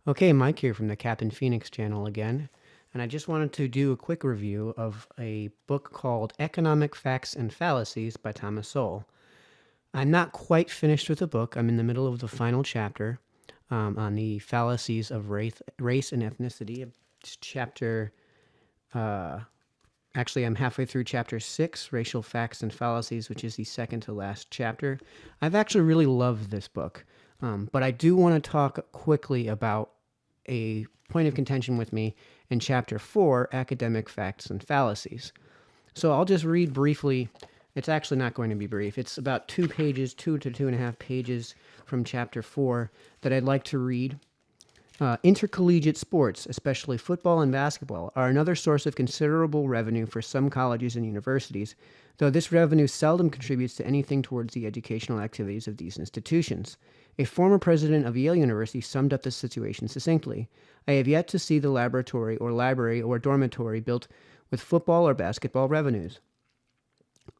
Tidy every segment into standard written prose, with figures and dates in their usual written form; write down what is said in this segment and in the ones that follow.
Okay, Mike here from the Captain Phoenix channel again, and I just wanted to do a quick review of a book called Economic Facts and Fallacies by Thomas Sowell. I'm not quite finished with the book. I'm in the middle of the final chapter on the fallacies of race and ethnicity. It's uh, actually, I'm halfway through chapter 6, Racial Facts and Fallacies, which is the second to last chapter. I've actually really loved this book, but I do want to talk quickly about a point of contention with me in chapter 4, Academic Facts and Fallacies. So I'll just read briefly. It's actually not going to be brief. It's about 2 pages, 2 to 2.5 pages from chapter 4 that I'd like to read. Intercollegiate sports, especially football and basketball, are another source of considerable revenue for some colleges and universities, though this revenue seldom contributes to anything towards the educational activities of these institutions. A former president of Yale University summed up the situation succinctly. I have yet to see the laboratory or library or dormitory built with football or basketball revenues.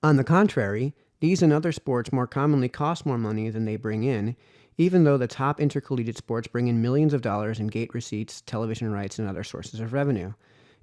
On the contrary, these and other sports more commonly cost more money than they bring in, even though the top intercollegiate sports bring in millions of dollars in gate receipts, television rights, and other sources of revenue.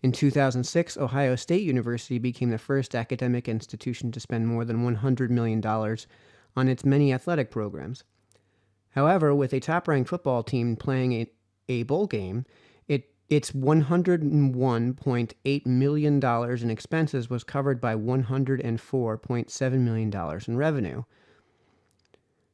In 2006, Ohio State University became the first academic institution to spend more than $100 million on its many athletic programs. However, with a top-ranked football team playing a bowl game, its $101.8 million in expenses was covered by $104.7 million in revenue.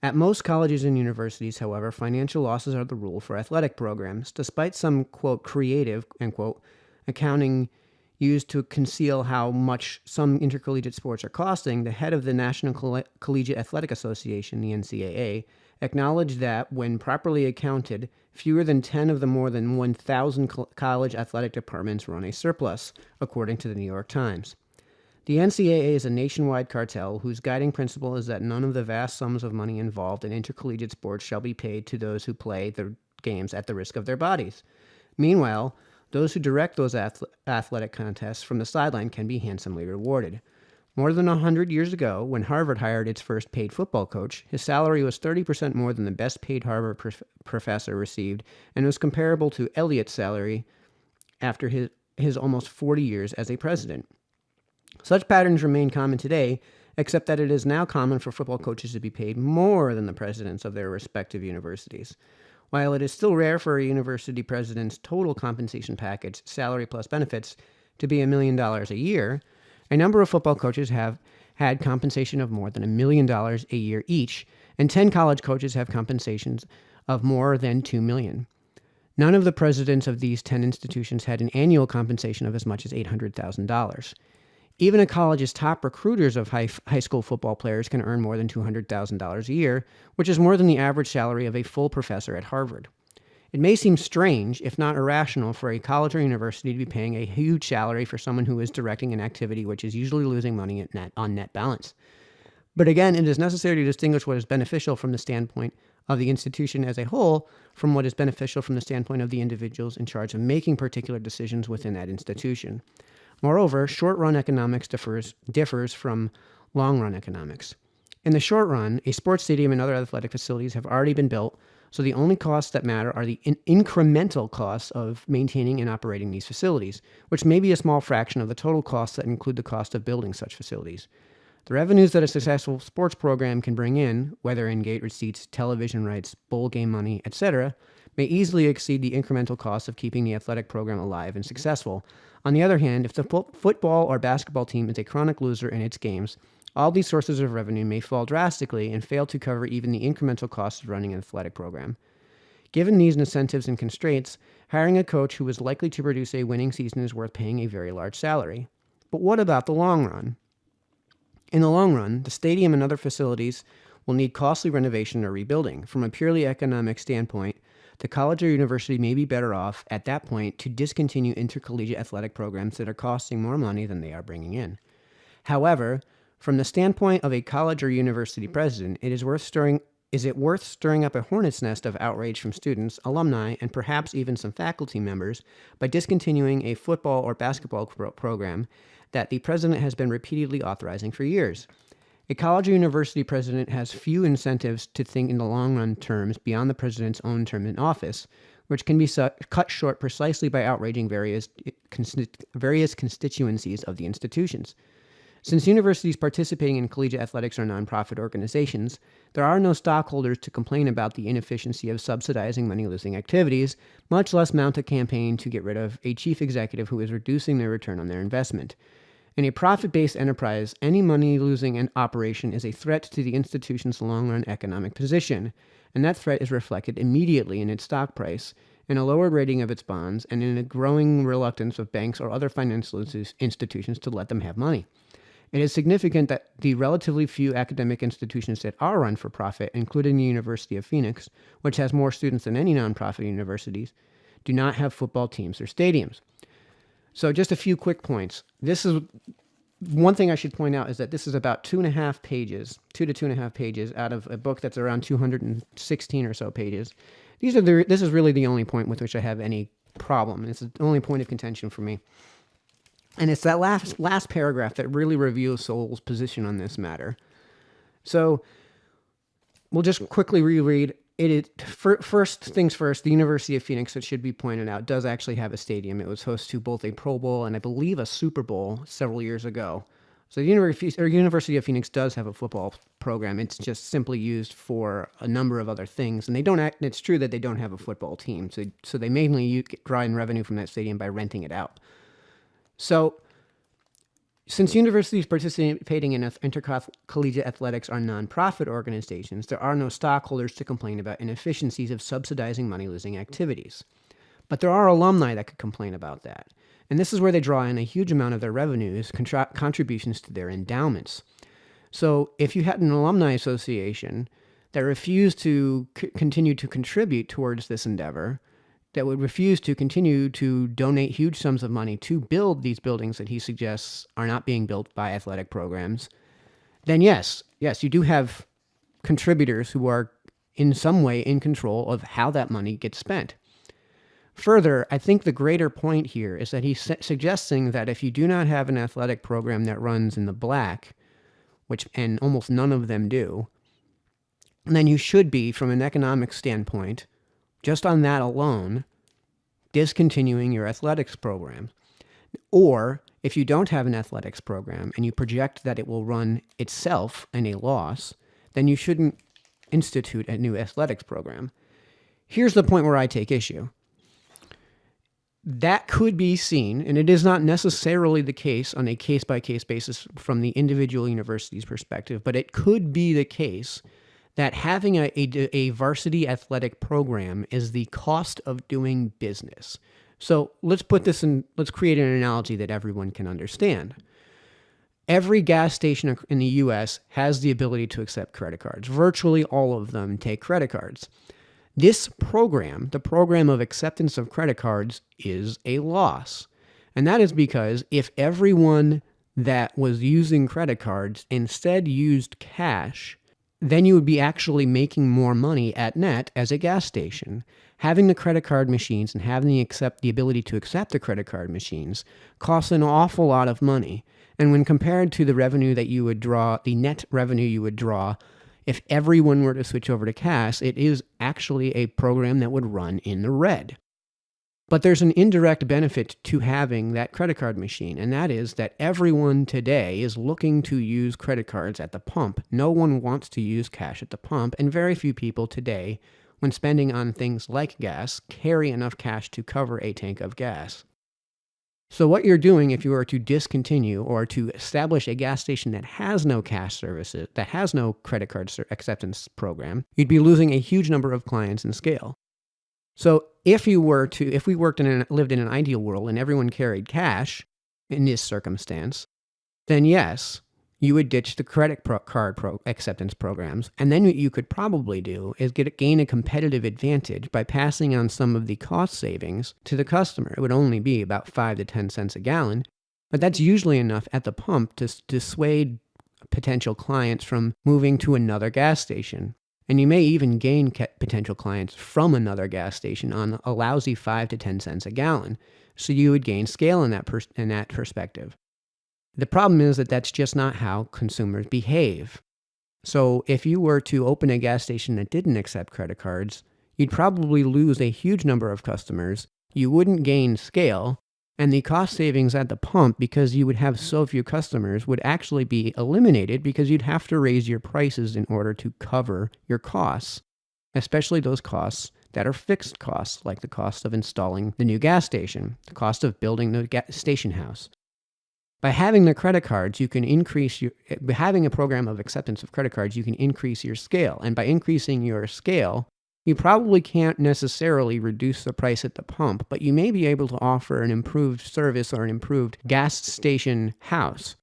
At most colleges and universities, however, financial losses are the rule for athletic programs, despite some, quote, creative, end quote, accounting used to conceal how much some intercollegiate sports are costing. The head of the National Collegiate Athletic Association, the NCAA, acknowledged that, when properly accounted, fewer than 10 of the more than 1,000 college athletic departments run a surplus, according to the New York Times. The NCAA is a nationwide cartel whose guiding principle is that none of the vast sums of money involved in intercollegiate sports shall be paid to those who play the games at the risk of their bodies. Meanwhile, those who direct those athletic contests from the sideline can be handsomely rewarded. More than 100 years ago, when Harvard hired its first paid football coach, his salary was 30% more than the best paid Harvard professor received, and was comparable to Eliot's salary after his almost 40 years as a president. Such patterns remain common today, except that it is now common for football coaches to be paid more than the presidents of their respective universities. While it is still rare for a university president's total compensation package, salary plus benefits, to be $1 million a year, a number of football coaches have had compensation of more than $1 million a year each, and 10 college coaches have compensations of more than $2 million. None of the presidents of these 10 institutions had an annual compensation of as much as $800,000. Even a college's top recruiters of high school football players can earn more than $200,000 a year, which is more than the average salary of a full professor at Harvard. It may seem strange, if not irrational, for a college or university to be paying a huge salary for someone who is directing an activity which is usually losing money on net balance. But again, it is necessary to distinguish what is beneficial from the standpoint of the institution as a whole from what is beneficial from the standpoint of the individuals in charge of making particular decisions within that institution. Moreover, short-run economics differs from long-run economics. In the short run, a sports stadium and other athletic facilities have already been built, so the only costs that matter are the incremental costs of maintaining and operating these facilities, which may be a small fraction of the total costs that include the cost of building such facilities. The revenues that a successful sports program can bring in, whether in gate receipts, television rights, bowl game money, etc., may easily exceed the incremental costs of keeping the athletic program alive and successful. On the other hand, if the football or basketball team is a chronic loser in its games, all these sources of revenue may fall drastically and fail to cover even the incremental costs of running an athletic program. Given these incentives and constraints, hiring a coach who is likely to produce a winning season is worth paying a very large salary. But what about the long run? In the long run, the stadium and other facilities will need costly renovation or rebuilding. From a purely economic standpoint, the college or university may be better off at that point to discontinue intercollegiate athletic programs that are costing more money than they are bringing in. However, from the standpoint of a college or university president, is it worth stirring up a hornet's nest of outrage from students, alumni, and perhaps even some faculty members by discontinuing a football or basketball program that the president has been repeatedly authorizing for years? A college or university president has few incentives to think in the long run terms beyond the president's own term in office, which can be cut short precisely by outraging various constituencies of the institutions. Since universities participating in collegiate athletics are nonprofit organizations, there are no stockholders to complain about the inefficiency of subsidizing money-losing activities, much less mount a campaign to get rid of a chief executive who is reducing their return on their investment. In a profit-based enterprise, any money-losing operation is a threat to the institution's long-run economic position, and that threat is reflected immediately in its stock price, in a lower rating of its bonds, and in a growing reluctance of banks or other financial institutions to let them have money. It is significant that the relatively few academic institutions that are run for profit, including the University of Phoenix, which has more students than any nonprofit universities, do not have football teams or stadiums. So just a few quick points. This is one thing I should point out is that this is about 2.5 pages, 2 to 2.5 pages out of a book that's around 216 or so pages. This is really the only point with which I have any problem. It's the only point of contention for me. And it's that last paragraph that really reveals Sowell's position on this matter. So we'll just quickly reread. First things first, the University of Phoenix, it should be pointed out, does actually have a stadium. It was host to both a Pro Bowl and I believe a Super Bowl several years ago. So the University of Phoenix does have a football program. It's just simply used for a number of other things. And it's true that they don't have a football team. So they mainly draw in revenue from that stadium by renting it out. So, since universities participating in intercollegiate athletics are nonprofit organizations, there are no stockholders to complain about inefficiencies of subsidizing money-losing activities. But there are alumni that could complain about that. And this is where they draw in a huge amount of their revenues, contributions to their endowments. So, if you had an alumni association that refused to continue to contribute towards this endeavor, that would refuse to continue to donate huge sums of money to build these buildings that he suggests are not being built by athletic programs, then yes, you do have contributors who are in some way in control of how that money gets spent. Further, I think the greater point here is that he's suggesting that if you do not have an athletic program that runs in the black, and almost none of them do, then you should be, from an economic standpoint, just on that alone, discontinuing your athletics program. Or, if you don't have an athletics program and you project that it will run itself in a loss, then you shouldn't institute a new athletics program. Here's the point where I take issue. That could be seen, and it is not necessarily the case on a case-by-case basis from the individual university's perspective, but it could be the case that having a varsity athletic program is the cost of doing business. So let's create an analogy that everyone can understand. Every gas station in the U.S. has the ability to accept credit cards. Virtually all of them take credit cards. This program, the program of acceptance of credit cards, is a loss. And that is because if everyone that was using credit cards instead used cash, then you would be actually making more money at net as a gas station. Having the credit card machines and having the ability to accept the credit card machines costs an awful lot of money. And when compared to the revenue that you would draw, the net revenue you would draw, if everyone were to switch over to cash, it is actually a program that would run in the red. But there's an indirect benefit to having that credit card machine, and that is that everyone today is looking to use credit cards at the pump. No one wants to use cash at the pump, and very few people today, when spending on things like gas, carry enough cash to cover a tank of gas. So what you're doing if you were to discontinue or to establish a gas station that has no cash services, that has no credit card acceptance program, you'd be losing a huge number of clients in scale. So if we lived in an ideal world and everyone carried cash in this circumstance, then yes, you would ditch the credit card acceptance programs. And then what you could probably do is gain a competitive advantage by passing on some of the cost savings to the customer. It would only be about 5 to 10 cents a gallon, but that's usually enough at the pump to dissuade potential clients from moving to another gas station. And you may even gain potential clients from another gas station on a lousy 5 to 10 cents a gallon. So you would gain scale in that perspective. The problem is that that's just not how consumers behave. So if you were to open a gas station that didn't accept credit cards, you'd probably lose a huge number of customers. You wouldn't gain scale, and the cost savings at the pump, because you would have so few customers, would actually be eliminated because you'd have to raise your prices in order to cover your costs, especially those costs that are fixed costs, like the cost of installing the new gas station, the cost of building the station house. By having the credit cards, you can having a program of acceptance of credit cards, you can increase your scale. And by increasing your scale, you probably can't necessarily reduce the price at the pump, but you may be able to offer an improved service or an improved gas station house.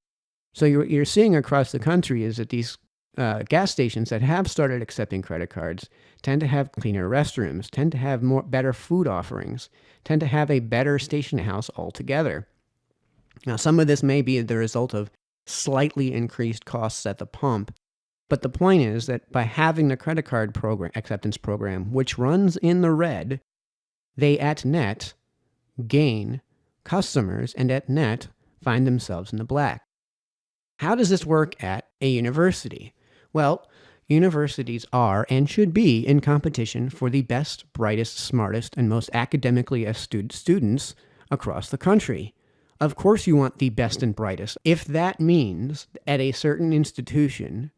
So you're seeing across the country is that these gas stations that have started accepting credit cards tend to have cleaner restrooms, tend to have better food offerings, tend to have a better station house altogether. Now, some of this may be the result of slightly increased costs at the pump, but the point is that by having the credit card acceptance program, which runs in the red, they at net gain customers and at net find themselves in the black. How does this work at a university? Well, universities are and should be in competition for the best, brightest, smartest, and most academically astute students across the country. Of course you want the best and brightest. If that means at a certain institution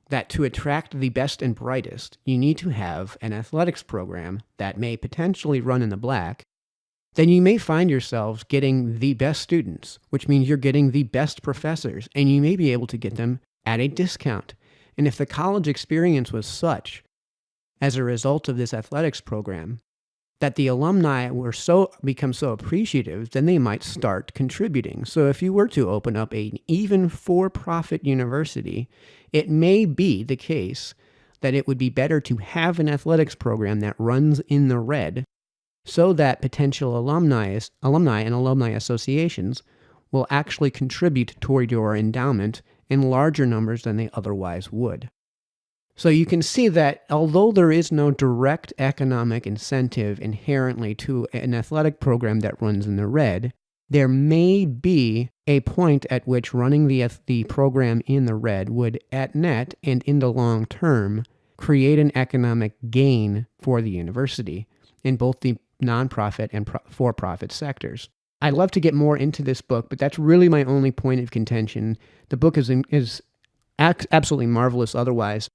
that to attract the best and brightest, you need to have an athletics program that may potentially run in the black, then you may find yourselves getting the best students, which means you're getting the best professors, and you may be able to get them at a discount. And if the college experience was such, as a result of this athletics program, that the alumni become so appreciative, then they might start contributing. So if you were to open up an even for-profit university, it may be the case that it would be better to have an athletics program that runs in the red so that potential alumni and alumni associations will actually contribute toward your endowment in larger numbers than they otherwise would. So you can see that although there is no direct economic incentive inherently to an athletic program that runs in the red, there may be a point at which running the program in the red would, at net and in the long term, create an economic gain for the university in both the nonprofit and for-profit sectors. I'd love to get more into this book, but that's really my only point of contention. The book is absolutely marvelous otherwise.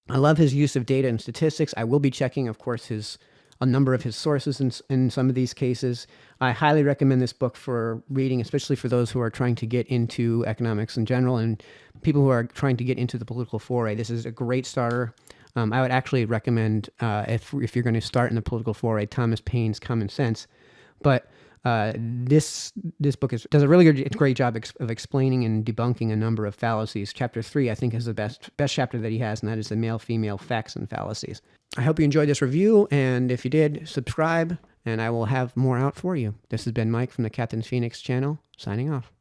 I love his use of data and statistics. I will be checking, of course, a number of his sources in some of these cases. I highly recommend this book for reading, especially for those who are trying to get into economics in general and people who are trying to get into the political foray. This is a great starter. I would actually recommend, if you're going to start in the political foray, Thomas Paine's Common Sense. But this book does a really great job of explaining and debunking a number of fallacies. Chapter 3, I think, is the best chapter that he has, and that is the male-female facts and fallacies. I hope you enjoyed this review, and if you did, subscribe, and I will have more out for you. This has been Mike from the Captain Phoenix channel, signing off.